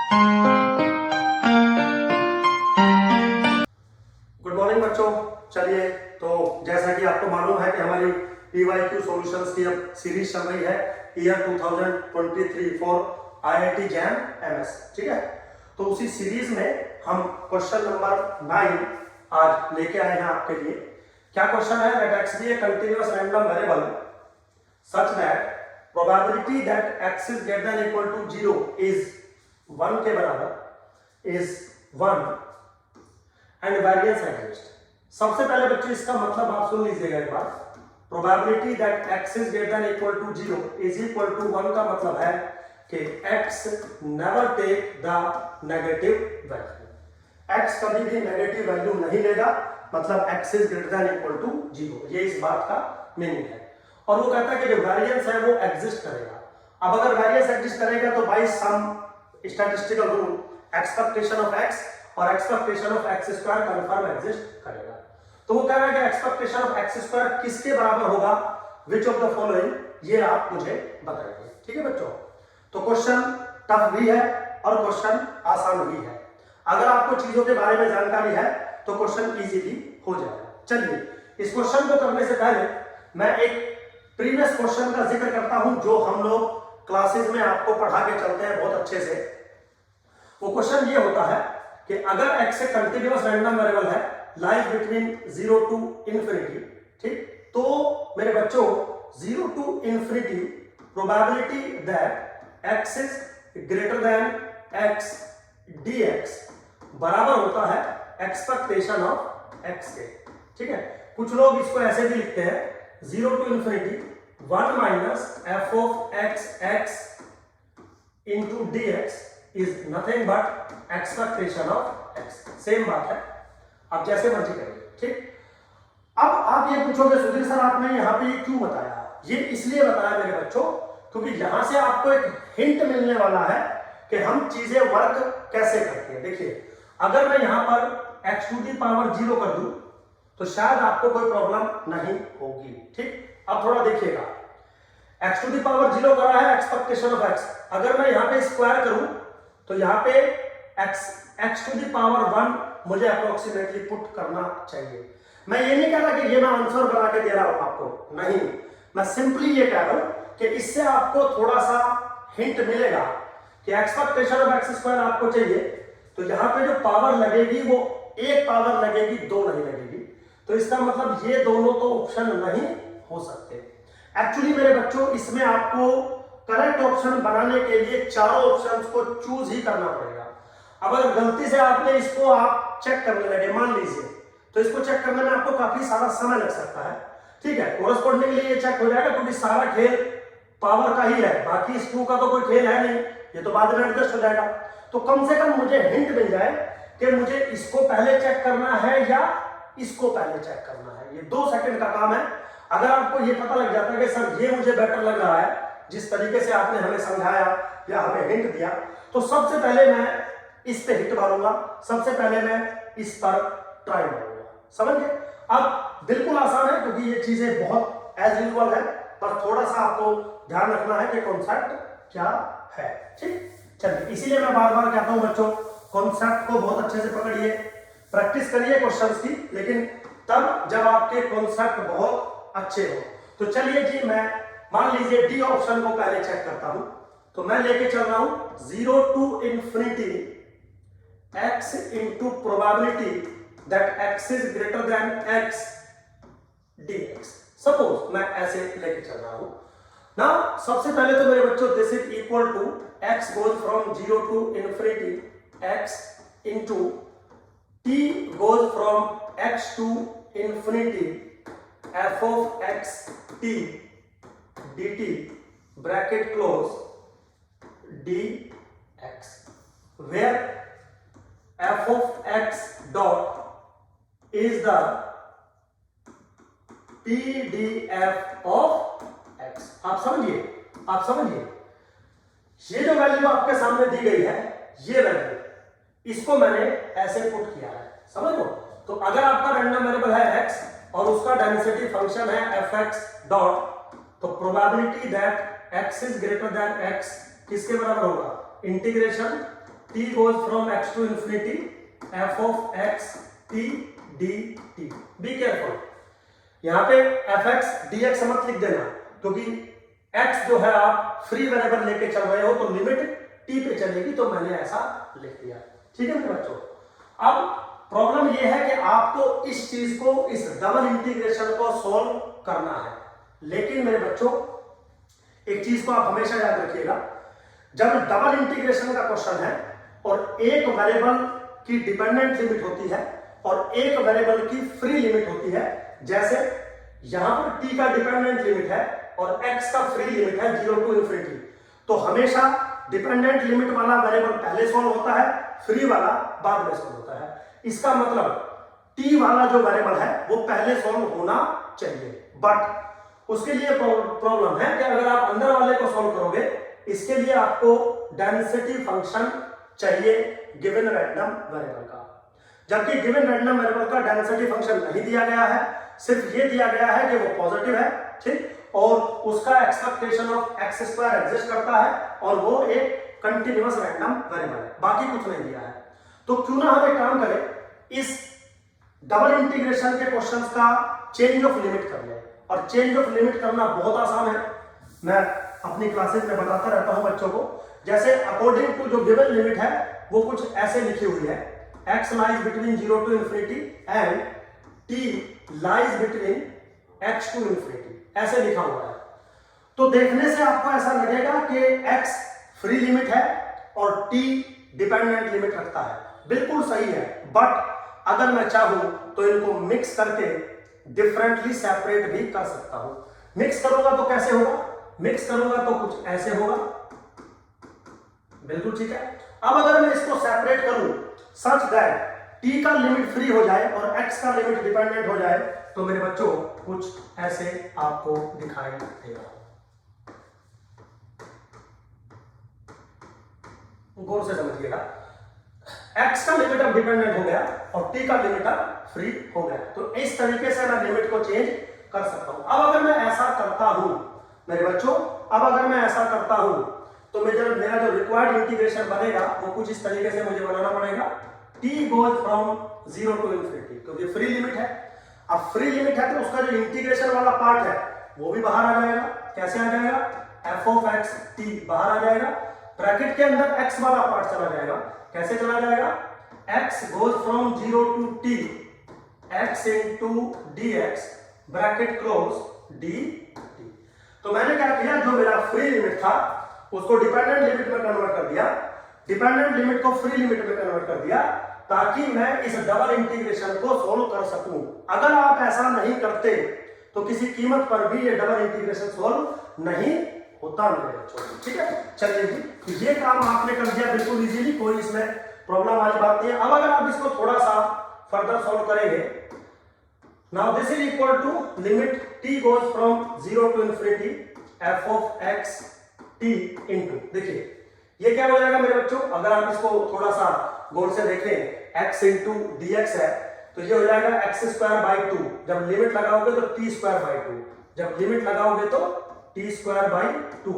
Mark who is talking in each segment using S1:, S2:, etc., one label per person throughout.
S1: Good morning बच्चों। चलिए, तो जैसा कि आपको मालूम है कि हमारी PYQ सॉल्यूशंस की अब सीरीज चल रही है year 2023 for IIT jam MS। ठीक है, तो उसी सीरीज में हम क्वेश्चन नंबर 9 आज लेके आए हैं आपके लिए। क्या क्वेश्चन है? Let x be a continuous random variable such that probability that x is greater than equal to 0 is 1 के बराबर is 1 and variance exist। सबसे पहले बच्चों इसका मतलब आप सुन लीजिएगा एक बार। Probability that x is greater than equal to 0 is equal to 1 का मतलब है कि x never take the negative value। x कभी भी नेगेटिव वैल्यू नहीं लेगा, मतलब x is greater than equal to 0। ये इस बात का मीनिंग है। और वो कहता है कि जो वेरिएंस है वो एग्जिस्ट करेगा। अब अगर वेरिएंस एग्जिस्ट करेगा तो by some statistical rule expectation of x और expectation of x square confirm exist करेगा। तो वो कह रहा है कि एक्सपेक्टेशन ऑफ x स्क्वायर किसके बराबर होगा, विच ऑफ द फॉलोइंग, ये आप मुझे बताइए। ठीक है बच्चों, तो क्वेश्चन टफ भी है और क्वेश्चन आसान भी है। अगर आपको चीजों के बारे में जानकारी है तो क्वेश्चन इजीली हो जाएगा। चलिए, इस क्वेश्चन को करने से पहले मैं एक प्रीवियस क्वेश्चन का जिक्र करता हूं जो हम लोग क्लासेस में आपको पढ़ा के चलते हैं बहुत अच्छे से। वो क्वेश्चन ये होता है कि अगर x एक कंटीन्यूअस रैंडम वेरिएबल है लाइज बिटवीन 0 टू इंफिनिटी, ठीक, तो मेरे बच्चों 0 to infinity probability that x is greater than x dx बराबर होता है एक्सपेक्टेशन ऑफ x के। ठीक है, कुछ लोग इसको ऐसे भी लिखते हैं 0 to infinity 1 minus f of x into dx is nothing but expectation of x। Same बात है, आप जैसे मर्जी करिए। ठीक, अब आप ये पूछोगे सुधीर सर आपने यहाँ पे क्यों बताया? ये इसलिए बताया मेरे बच्चों क्योंकि यहां से आपको एक हिंट मिलने वाला है कि हम चीजें वर्क कैसे करती हैं। देखिए, अगर मैं यहां पर x टू दी पावर 0 कर दूं तो शायद आपको कोई प्रॉब्लम नहीं होगी। ठीक, अब थोड़ा देखिएगा, x टू दी पावर 0 करा है एक्सपेक्टेशन ऑफ x। अगर मैं यहां पे स्क्वायर करूं तो यहां पे x टू दी पावर 1 मुझे अप्रोक्सीमेटली पुट करना चाहिए। मैं ये नहीं कह रहा कि ये मैं आंसर बना के दे रहा हूं आपको, नहीं, मैं सिंपली ये कह रहा हूं कि इससे आपको थोड़ा सा हिंट मिलेगा कि एक्सपेक्टेशन ऑफ x स्क्वायर आपको चाहिए तो यहां पे जो पावर लगेगी वो एक पावर लगेगी, दो नहीं लगेगी। तो इसका मतलब ये दोनों तो ऑप्शन नहीं हो सकते। एक्चुअली मेरे बच्चों इसमें आपको करेक्ट ऑप्शन बनाने के लिए चारों ऑप्शंस को चूज ही करना पड़ेगा। अब अगर गलती से आपने इसको आप चेक करने लगे मान लीजिए, तो इसको चेक करने में आपको काफी सारा समय लग सकता है। ठीक है, कोरस्पॉन्डिंगली ये चेक हो जाएगा क्योंकि सारा खेल पावर का ही है, बाकी स्क्रू का तो कोई खेल है नहीं, ये तो बाद में एडजस्ट हो जाएगा। तो कम से कम मुझे हिंट मिल जाए कि मुझे इसको पहले चेक करना है या इसको पहले चेक करना है। ये 2 सेकंड का काम है। अगर आपको ये पता लग जाता है कि सर ये मुझे बेटर लग रहा है जिस तरीके से आपने हमें समझाया या हमें हिंट दिया, तो सबसे पहले मैं इस पे हिट मारूंगा, सबसे पहले मैं इस पर ट्राई मारूंगा। समझ गए? अब बिल्कुल आसान है क्योंकि ये चीजें बहुत एज यूजुअल है, पर थोड़ा सा आपको ध्यान रखना है कि कॉन्सेप्ट क्या है। ठीक, चलिए, इसीलिए मैं बार बार कहता हूं बच्चों कॉन्सेप्ट को बहुत अच्छे से पकड़िए, प्रैक्टिस करिए क्वेश्चंस की, लेकिन तब जब आपके कॉन्सेप्ट बहुत अच्छे हो। तो चलिए जी, मैं मान लीजिए डी ऑप्शन को पहले चेक करता हूं। तो मैं लेके चल रहा हूं 0 to infinity x into probability that x is greater than x dx। Suppose मैं ऐसे लेके चल रहा हूं ना। सबसे पहले तो मेरे बच्चों this is equal to x goes from 0 to infinity x into t goes from x to infinity f of x t dt bracket close dx, where f of x dot is the pdf of x। आप समझिए, आप समझिए, ये जो value आपके सामने दी गई है, ये वैल्यू, इसको मैंने ऐसे पुट किया है, समझ लो। तो अगर आपका रैंडम वेरिएबल है x और उसका डेंसिटी फंक्शन है fx डॉट, तो probability that x is greater than x किसके बराबर होगा? Integration t goes from x to infinity f of x t dt. Be careful, यहाँ पे fx dx मत लिख देना, क्योंकि x जो है आप फ्री वेरिएबल लेके चल रहे हो तो लिमिट t पे चलेगी, तो मैंने ऐसा लिख दिया। ठीक है मेरे बच्चों, अब प्रॉब्लम ये है कि आपको इस चीज को, इस डबल इंटीग्रेशन को सॉल्व करना है। लेकिन मेरे बच्चों एक चीज को आप हमेशा याद रखिएगा, जब डबल इंटीग्रेशन का क्वेश्चन है और एक वेरिएबल की डिपेंडेंट लिमिट होती है और एक वेरिएबल की फ्री लिमिट होती है, जैसे यहां पर t का डिपेंडेंट लिमिट है और x का फ्री लिमिट है 0 टू इंफिनिटी, तो हमेशा डिपेंडेंट लिमिट वाला वेरिएबल पहले सॉल्व होता है, फ्री वाला बाद में सॉल्व होता है। इसका मतलब t वाला जो वेरिएबल है वो पहले सॉल्व होना चाहिए, बट उसके लिए प्रॉब्लम है कि अगर आप अंदर वाले को सॉल्व करोगे, इसके लिए आपको डेंसिटी फंक्शन चाहिए गिवन रैंडम वेरिएबल का, जबकि गिवन रैंडम वेरिएबल का डेंसिटी फंक्शन नहीं दिया गया है, सिर्फ ये दिया गया है कि वो पॉजिटिव है, ठीक, और उसका expectation of x square exist करता है और वो एक कंटिन्यूअस रैंडम वेरिएबल है, बाकी कुछ नहीं दिया है। तो क्यों ना हम एक काम करें, इस डबल इंटीग्रेशन के क्वेश्चंस का चेंज ऑफ लिमिट कर लें, और चेंज ऑफ लिमिट करना बहुत आसान है, मैं अपनी क्लासेस में बताता रहता हूं बच्चों को। जैसे अकॉर्डिंग टू जो गिवन लिमिट है वो कुछ ऐसे लिखी हुई है, x lies between 0 to infinity and t lies between x to infinity, ऐसे लिखा हुआ है। तो देखने से आपको ऐसा लगेगा कि x फ्री लिमिट है और t डिपेंडेंट लिमिट रखता है, बिल्कुल सही है, बट अगर मैं चाहूं तो इनको मिक्स करके डिफरेंटली सेपरेट भी कर सकता हूं। मिक्स करूंगा तो कैसे होगा, मिक्स करूंगा तो कुछ ऐसे होगा, बिल्कुल ठीक है। अब अगर मैं इसको सेपरेट करूं सच दैट t का लिमिट फ्री हो जाए और x का लिमिट डिपेंडेंट हो जाए, तो मेरे बच्चों कुछ ऐसे आपको दिखाई देगा। गौर से समझिएगा, x का लिमिट अब डिपेंडेंट हो गया और t का लिमिट अब फ्री हो गया, तो इस तरीके से मैं लिमिट को चेंज कर सकता हूं। अब अगर मैं ऐसा करता हूं मेरे बच्चों, अब अगर मैं ऐसा करता हूं तो मेरा जो रिक्वायर्ड इंटीग्रेशन बनेगा वो कुछ इस तरीके से मुझे बनाना पड़ेगा, t goes from 0 to infinity, क्योंकि फ्री लिमिट है। अब फ्री लिमिट है तो उसका जो इंटीग्रेशन वाला पार्ट है वो भी बाहर आ जाएगा। कैसे आ जाएगा, f ऑफ x t बाहर आ जाएगा, ब्रैकेट के अंदर x वाला पार्ट चला जाएगा। कैसे चला जाएगा, x goes from 0 to t x into dx bracket close dt। तो मैंने क्या किया, जो मेरा फ्री लिमिट था उसको डिपेंडेंट लिमिट में कन्वर्ट कर दिया, डिपेंडेंट लिमिट को फ्री लिमिट में कन्वर्ट कर दिया, ताकि मैं इस डबल इंटीग्रेशन को सोल्व कर सकूं। अगर आप ऐसा नहीं करते तो किसी कीमत पर भी ये डबल इंटीग्रेशन सोल्व नहीं होता मेरे बच्चों, ठीक है। चलिए जी, तो ये काम आपने कर दिया बिल्कुल इजीली, कोई इसमें प्रॉब्लम वाली बात नहीं है। अब अगर आप इसको थोड़ा सा फर्दर सोल्व करेंगे, now this is equal to limit t goes from 0 to infinity f of x t into, देखिए ये क्या हो जाएगा मेरे बच्चों, अगर आप इसको थोड़ा सा गौर से देखें, x इंटू dx है तो ये हो जाएगा x स्क्वायर बाई 2, जब लिमिट लगाओगे तो t स्क्वायर बाई 2, जब लिमिट लगाओगे तो t स्क्वायर बाई 2,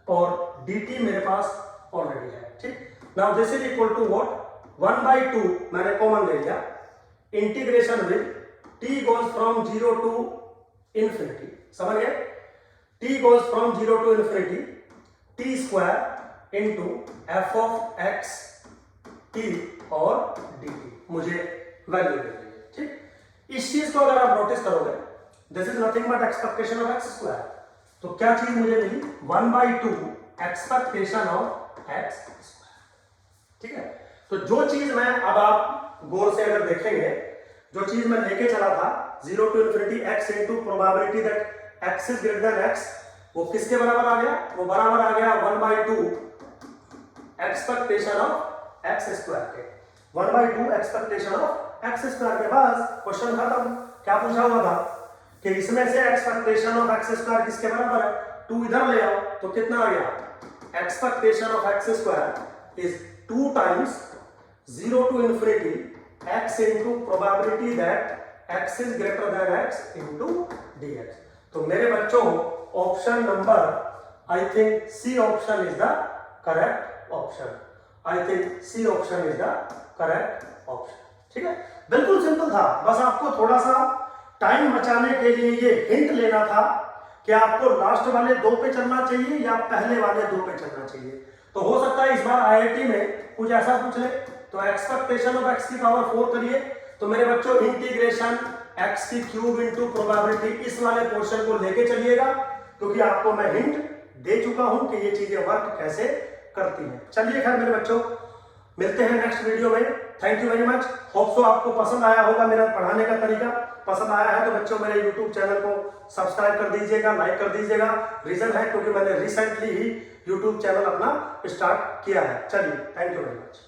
S1: और dt मेरे पास ऑलरेडी है, ठीक। Now this is equal to what, 1/2 मैंने कॉमन ले लिया, integration with t goes from 0 to infinity, समझ गए, t goes from 0 to infinity t square into f of x t और dt, मुझे वैल्यू दे रही है, ठीक। इस चीज को अगर आप नोटिस करोगे, this is nothing but expectation of x square, तो क्या चीज मुझे मिली, 1/2 एक्सपेक्टेशन ऑफ x स्क्वायर, ठीक है। तो जो चीज मैं, अब आप गौर से अगर देखेंगे, जो चीज मैं लेके चला था 0 to infinity x into probability that x is greater than x, वो किसके बराबर आ गया, वो बराबर आ गया 1/2 एक्सपेक्टेशन ऑफ x स्क्वायर के, 1/2 एक्सपेक्टेशन ऑफ x स्क्वायर के। बस क्वेश्चन खत्म। क्या पूछा हुआ था कि इसमें से एक्सपेक्टेशन ऑफ x स्क्वायर किसके बराबर है, 2 इधर ले आओ तो कितना आ गया, expectation of x square is 2 times 0 to infinity x into probability that x is greater than x into dx। तो मेरे बच्चों option number, I think C option is the correct option. I think C option is the correct option. ठीक है, बिल्कुल simple था, बस आपको थोड़ा सा टाइम बचाने के लिए ये हिंट लेना था कि आपको लास्ट वाले 2 पे चलना चाहिए या पहले वाले 2 पे चलना चाहिए। तो हो सकता है इस बार आईआईटी में कुछ ऐसा पूछ ले, तो एक्सपेक्टेशन ऑफ x की पावर 4 करिए। तो मेरे बच्चों इंटीग्रेशन x की क्यूब इंटू प्रोबेबिलिटी इस वाले पोर्शन को लेके चलिएगा, क्योंकि आपको मैं हिंट दे चुका हूं कि ये चीजें वर्क कैसे करती हैं। चलिए खैर मेरे बच्चों, मिलते हैं नेक्स्ट वीडियो में। Thank you very much. Hope so आपको पसंद आया होगा मेरा पढ़ाने का तरीका। पसंद आया है तो बच्चों मेरे यूट्यूब चैनल को सब्सक्राइब कर दीजिएगा, लाइक कर दीजिएगा। रीजन है क्योंकि मैंने रिसेंटली ही यूट्यूब चैनल अपना स्टार्ट किया है। चलिए, थैंक यू वेरी मच।